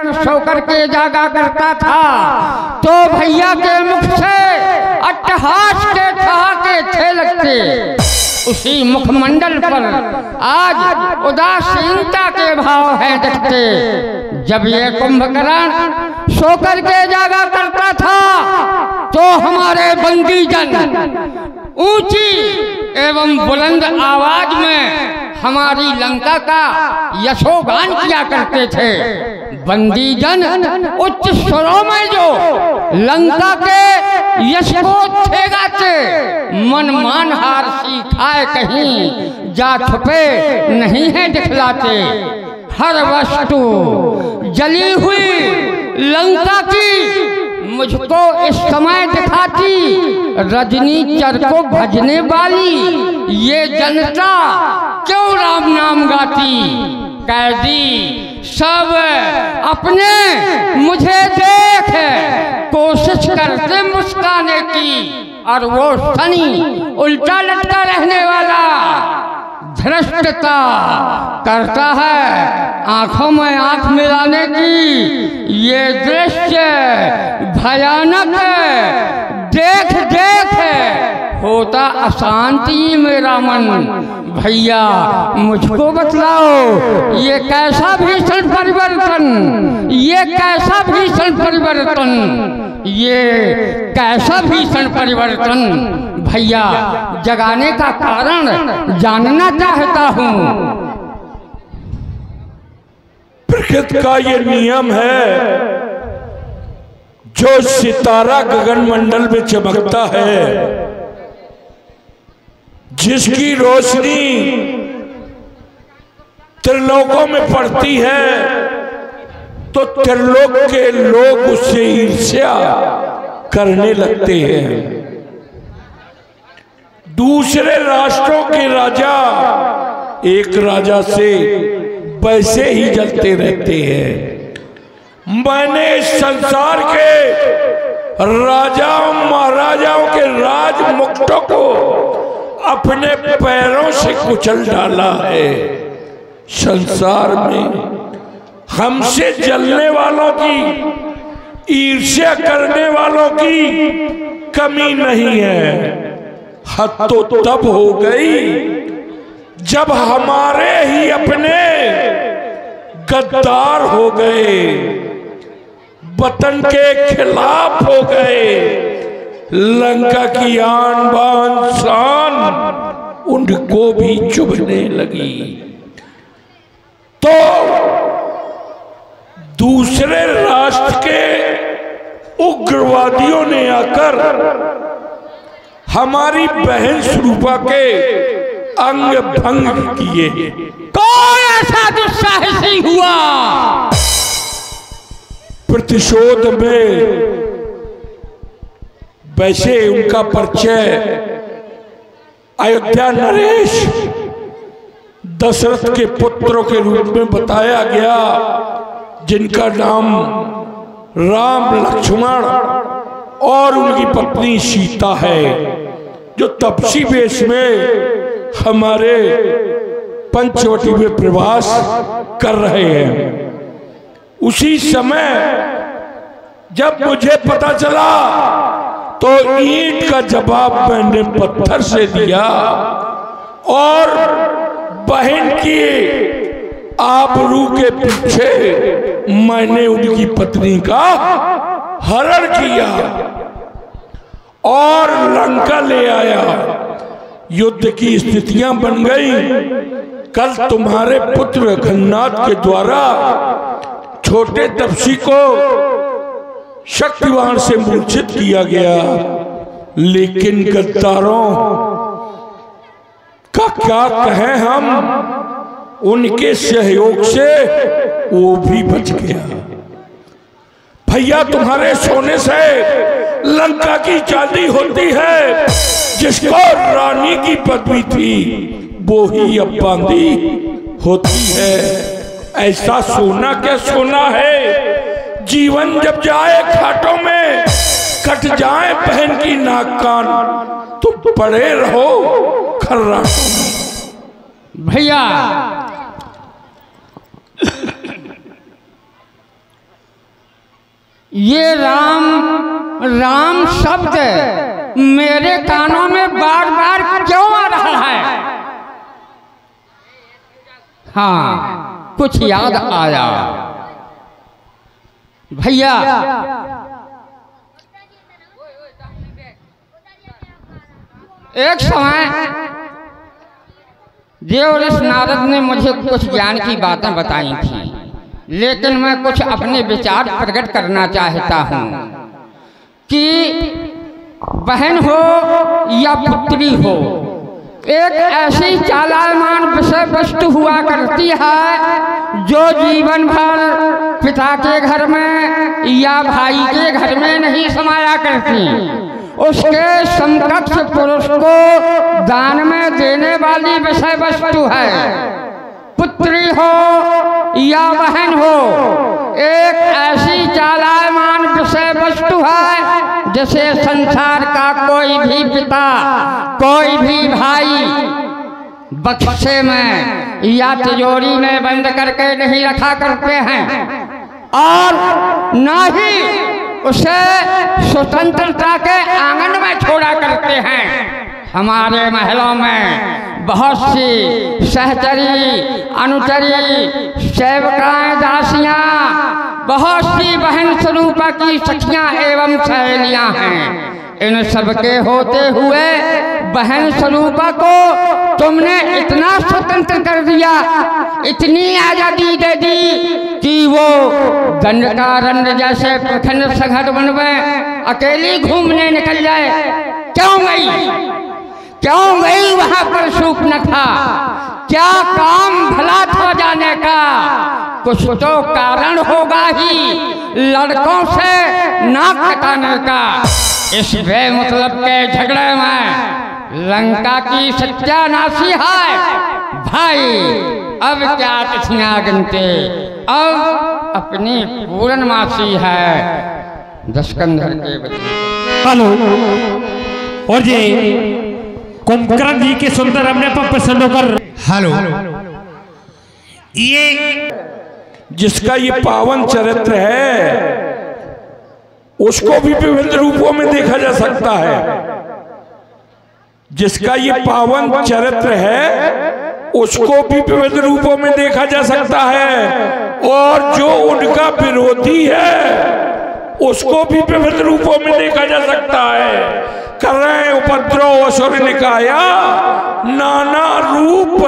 पर सो करके जागा करता था तो भैया के मुख से अट्टहास के ठहाके थे लगते। उसी मुखमंडल पर आज उदासीनता के भाव हैं दिखते। जब ये कुंभकर्ण सो करके जागा करता था तो हमारे बंदी जन ऊंची एवं बुलंद आवाज में हमारी लंका का यशोगान किया करते थे। बंदी जन उच्च स्वरों में जो लंका के यश को थे गाते, मन मान हार सी खाए कहीं जा छुपे नहीं है दिखलाते। हर वस्तु जली हुई लंका की मुझको इस समय दिखाती, रजनी चर को भजने वाली ये जनता क्यों राम नाम गाती। कैदी सब अपने मुझे देख कोशिश करते मुस्काने की, और वो शनि उल्टा लटका रहने वाला धृष्टता करता है आंखों में आंख मिलाने की। ये दृश्य भयानक देख देख होता अशांति मेरा मन। भैया मुझको बतलाओ ये कैसा भीषण परिवर्तन, ये कैसा भीषण परिवर्तन, ये कैसा भीषण परिवर्तन। भैया जगाने का कारण जानना चाहता हूँ। प्रकृति का ये नियम है, जो सितारा गगन मंडल में चमकता है, जिसकी रोशनी त्रिलोकों में पड़ती है, तो त्रिलोक के लोग उससे ईर्ष्या करने लगते हैं। दूसरे राष्ट्रों के राजा एक राजा से वैसे ही जलते रहते हैं। मैंने संसार के राजाओं महाराजाओं के राज मुकुटों को अपने पैरों से कुचल डाला है। संसार में हमसे जलने वालों की, ईर्ष्या करने वालों की कमी नहीं है। हद तो तब हो गई जब हमारे ही अपने गद्दार हो गए, वतन के खिलाफ हो गए। लंका की आन बान शान उनको भी चुभने लगी। तो दूसरे राष्ट्र के उग्रवादियों ने आकर हमारी बहन स्वरूपा के अंग भंग किए। कौन ऐसा दुस्साहसी हुआ? प्रतिशोध में वैसे उनका परिचय अयोध्या नरेश दशरथ के पुत्रों के रूप में बताया गया, जिनका नाम राम लक्ष्मण और उनकी पत्नी सीता है, जो तपसी वेश में हमारे पंचवटी में प्रवास कर रहे हैं। उसी समय जब मुझे पता चला तो ईंट का जवाब मैंने पत्थर से दिया और बहन की आबरू के पीछे मैंने उनकी पत्नी का हरण किया और लंका ले आया। युद्ध की स्थितियां बन गई। कल तुम्हारे पुत्र खन्नाथ के द्वारा छोटे तपसी को शक्तिवान से मूर्छित किया गया, लेकिन गद्दारों का क्या कहें हम, उनके सहयोग से वो भी बच गया। भैया तुम्हारे सोने से लंका की चांदी होती है, जिसको रानी की पदवी थी वो ही अब बांदी होती है। ऐसा सोना क्या सोना है, जीवन जब जाए घाटों में कट जाए बहन की नाक कान, तो पड़े रहो खर्राटों में। भैया ये राम शब्द मेरे कानों में बार बार क्यों आ रहा है? हाँ, कुछ याद आया भैया। एक समय देव नारद ने मुझे कुछ ज्ञान की बातें बताई थी, लेकिन मैं कुछ अपने विचार प्रकट करना चाहता हूँ कि बहन हो या पुत्री हो, एक ऐसी चालायमान विषय वस्तु हुआ करती है जो जीवन भर पिता के घर में या भाई के घर में नहीं समाया करती। उसके समकक्ष पुरुष को दान में देने वाली विषय वस्तु है। पुत्री हो या बहन हो, एक ऐसी चालायमान विषय वस्तु है जिसे संसार का कोई भी पिता, कोई भी भाई बक्से में या तिजोरी में बंद करके नहीं रखा करते हैं, और न ही उसे स्वतंत्रता के आंगन में छोड़ा करते हैं। हमारे महलों में बहुत सी सहचरी, अनुचरी, सेवकाएं, दासियां, बहुत सी बहन स्वरूपा की सखियां एवं सहेलियां हैं। इन सबके होते हुए बहन स्वरूपा को तुमने इतना स्वतंत्र कर दिया, इतनी आजादी दे दी कि वो दंडकारण्य जैसे प्रखंड सघन वन में अकेली घूमने निकल जाए। क्यों गई वहां पर शूर्पणखा? क्या काम भला था जाने का? कुछ तो कारण होगा ही लड़कों से नाक कटाने का। इस बेमतलब के झगड़े में लंका की सत्यानाशी है भाई। अब क्या तिथियां गिनते, अब अपनी पूर्णमासी है दशकंधर के बच्चे। हेलो, और जी कुंभकर्ण जी के सुंदर अपने पर प्रसन्न होकर हेलो, ये जिसका ये पावन चरित्र है उसको भी विभिन्न रूपों में देखा जा सकता है। जिसका ये पावन चरित्र है उसको भी विविध रूपों में देखा जा सकता है, और जो उनका विरोधी है उसको भी विविध रूपों में देखा जा सकता है। कर रहे उपद्रव असुर निकाया, नाना रूप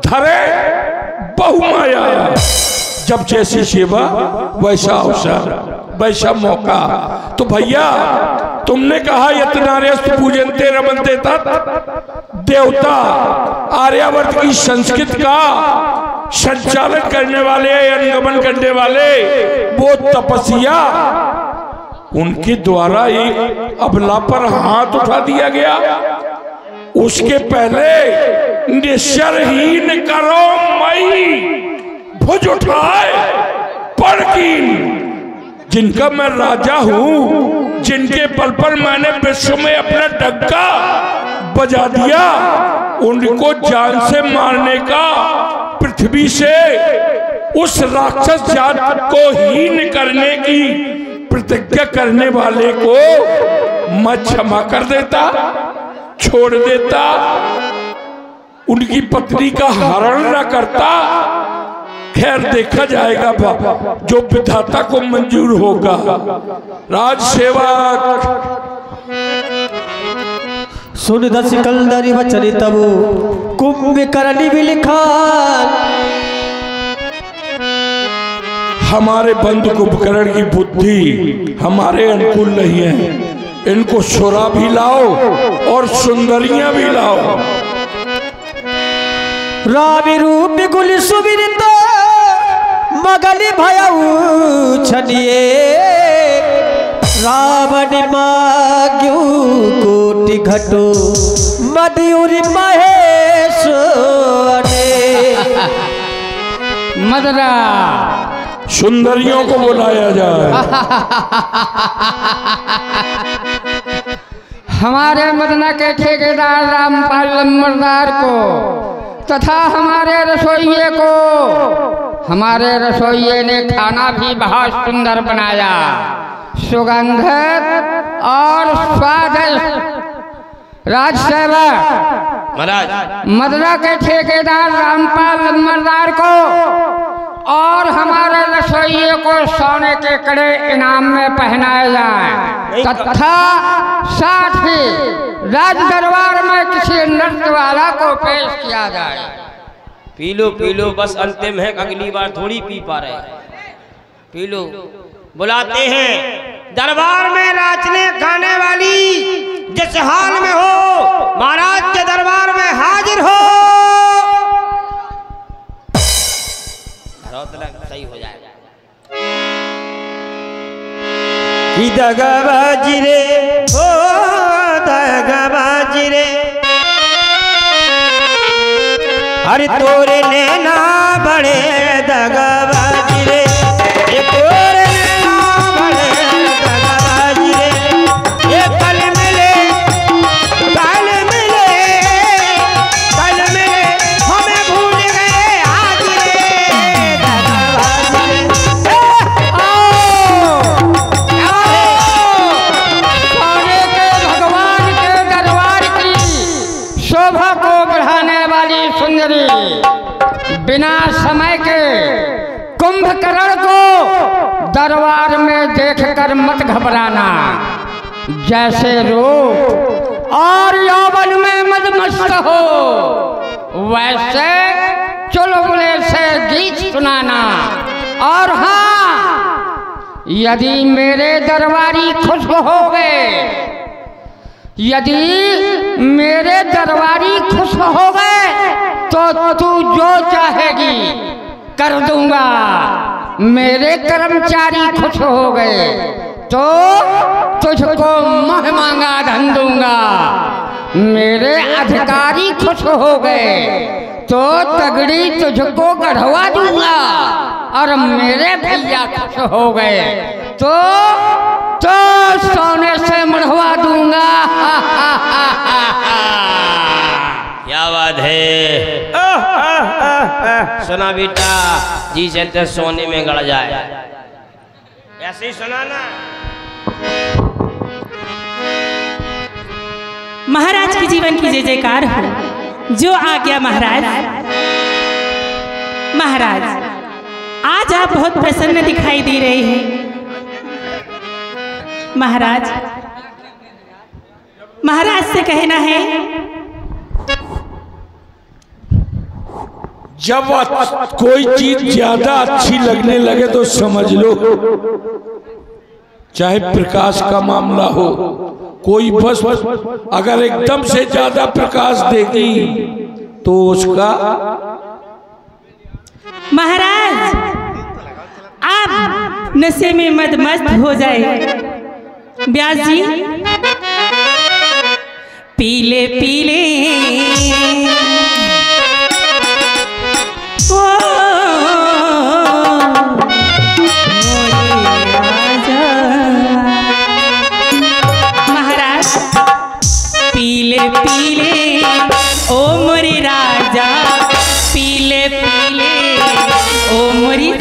धरे बहुमाया। जब जैसी सेवा वैसा अवसर, वैसा मौका। तो भैया तुमने कहा यत्नार्यस्तु पूजन्ते रमन्ते तत्। देवता आर्यावर्त की संस्कृति का संचालन करने वाले, अनुगमन करने वाले, वो तपस्या उनके द्वारा एक अबला पर हाथ उठा दिया गया। उसके पहले निश्चरहीन करो मई भुज उठाए पड़कीन। जिनका मैं राजा हूं, जिनके बल पर मैंने विश्व में अपना डंका बजा दिया, उनको जान से मारने का, पृथ्वी से उस राक्षस जात को हीन करने की प्रतिज्ञा करने वाले को मैं क्षमा कर देता, छोड़ देता, उनकी पत्नी का हरण न करता। खैर देखा जाएगा जो विधाता को मंजूर होगा। राज सेवक सुन दस कलदरी वचन तब कुंभकर्ण भी लिखा। हमारे बंधु कुंभकर्ण की बुद्धि हमारे अनुकूल नहीं है। इनको सुरा भी लाओ और सुंदरियां भी लाओ। रावि रूप गुल सुबिरता मगली भयऊ छनिए। रावण माग्यू कोटि घटो मधुरी महेश मदरा सुंदरियों को बुलाया जाए। हमारे मदना के ठेकेदार रामपाल लम्बरदार को तथा हमारे रसोइये को हमारे रसोइये ने खाना भी बहुत सुंदर बनाया, सुगंधित और स्वादिष्ट। राजसेवक महाराज मदरा के ठेकेदार रामपाल लम्बरदार को और हमारे रसोइये को सोने के कड़े इनाम में पहनाए जाए तथा साथ ही राज दरबार में किसी नृत्य वाला को पेश किया जाए। पी लो बस अंतिम है, अगली बार थोड़ी पी पा रहे। P low. बुलाते हैं दरबार में नाचने गाने वाली जिस हाल में हो महाराज के दरबार में हाजिर हो। सही हो जाएगा। कि दगाबाजी रे ओ दगाबाजी रे, अरे तोरे नैना बड़े दगाबाजी रे, ये तोरे नैना बड़े दगाबाजी रे, ये कल मिले हमें भूल गए आज रे दगाबाजी रे। सोने के भगवान के दरबार की शोभा को बढ़ाने वाली सुंदरी, बिना समय के कुंभकर्ण को दरबार में देखकर मत घबराना। जैसे रूप और यौवन में मदमस्त हो वैसे चुलबुले से गीत सुनाना। और हाँ, यदि मेरे दरबारी खुश हो गए, यदि मेरे दरबारी खुश हो गए तो तू जो चाहेगी कर दूंगा। मेरे कर्मचारी खुश हो गए तो तुझको मह मांगा धन दूंगा। मेरे अधिकारी खुश हो गए तो तगड़ी तुझको गढ़वा दूंगा। और मेरे भैया खुश हो गए तो सोने से मढ़वा दूंगा। क्या बात है। सुना बेटा, जी चलते सोने में गड़ जाए, ऐसे ही सुनाना। महाराज के जीवन की जय जयकार हो। जो आ गया महाराज। महाराज आज आप बहुत प्रसन्न दिखाई दे रहे हैं। महाराज, महाराज से कहना है जब कोई चीज ज्यादा अच्छी लगने लगे तो समझ लो, चाहे प्रकाश का मामला हो, कोई बस अगर एकदम से ज्यादा प्रकाश देगी तो उसका। महाराज आप नशे में मदमस्त हो जाए। व्यास जी पीले पीले महाराज पीले पीले ओ मोरे राजा, पीले पीले ओ मोरी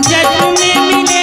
जग में मिले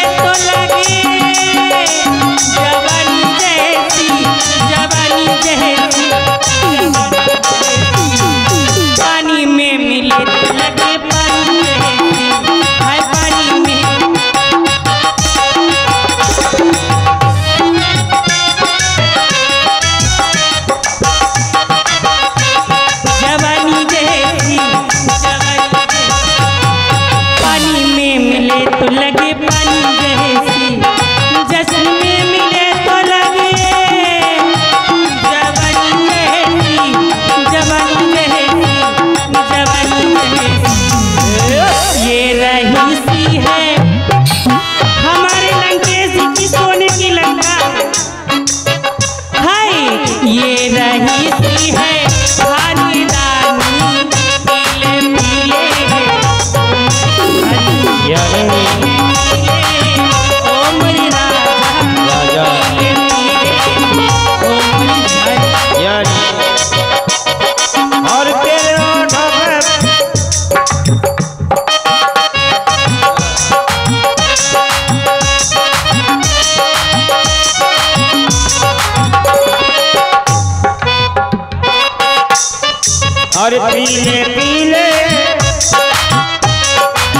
और पीले पीले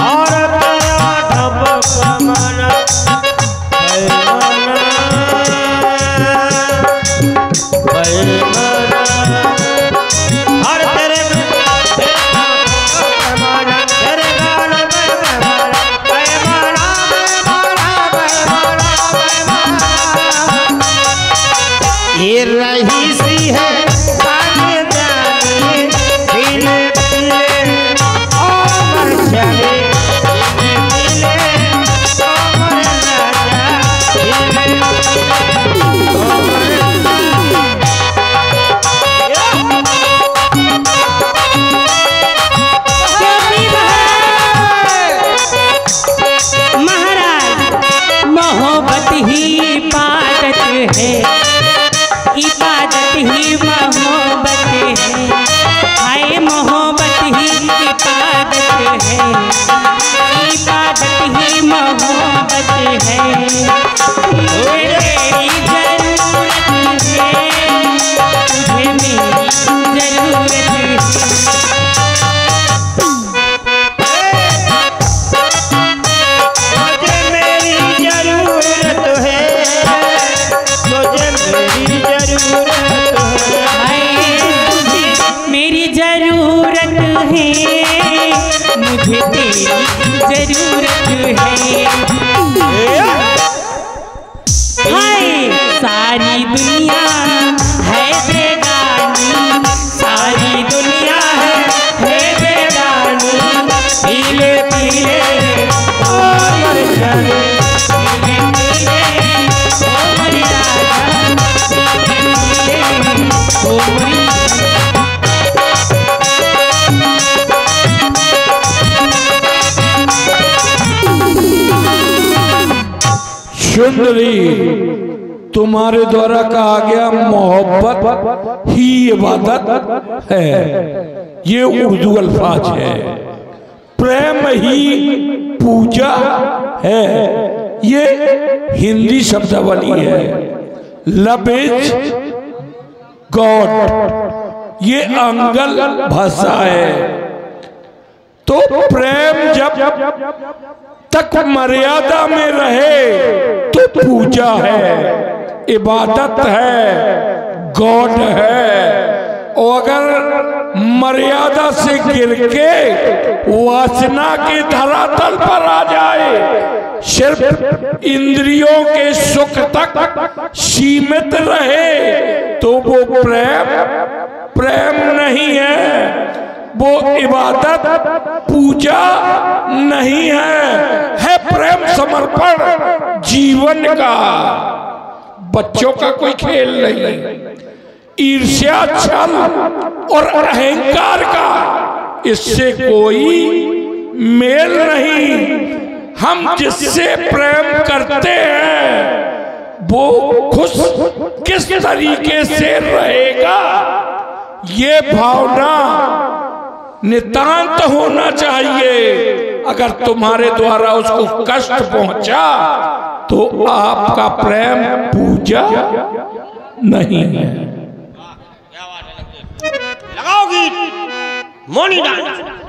और तेरा ढबक माना और तेरे ये रही सी है जाने जाने पीले पीले और चले पीले महाराज मोहब्बत ही इबादत है, इबादत ही मोहब्बत है, हाय मोहब्बत ही इबादत है, इबादत ही मोहब्बत है। तेरी जरूरत है, तुझे मेरी जरूरत है। मेरी जरूरत है, मुझे तेरी जरूरत है। हाय सारी दुनिया है बेगानी, सारी दुनिया है बेगानी, पीले पीले और चले पीले पीले और राजा पीले पीले सुंदरी, तुम्हारे द्वारा कहा गया मोहब्बत ही इबादत है, ये उर्दू अल्फाज है। प्रेम ही पूजा है, ये हिंदी शब्दावली है। लव इज गॉड, ये आंगल भाषा है। तो प्रेम जब तक मर्यादा में रहे तो पूजा है, इबादत है, गॉड है। और अगर मर्यादा से गिर के वासना के धरातल पर आ जाए, सिर्फ इंद्रियों के सुख तक सीमित रहे, तो वो प्रेम नहीं है, वो इबादत पूजा नहीं है प्रेम समर्पण जीवन का, बच्चों का कोई खेल नहीं। ईर्ष्या, छल और अहंकार का इससे कोई मेल नहीं। हम जिससे प्रेम करते हैं वो खुश किस तरीके से रहेगा, ये भावना नितांत होना चाहिए। अगर तुम्हारे द्वारा उसको कष्ट पहुंचा तो आपका प्रेम पूजा नहीं है। लगाओ गीत मोनी डांस।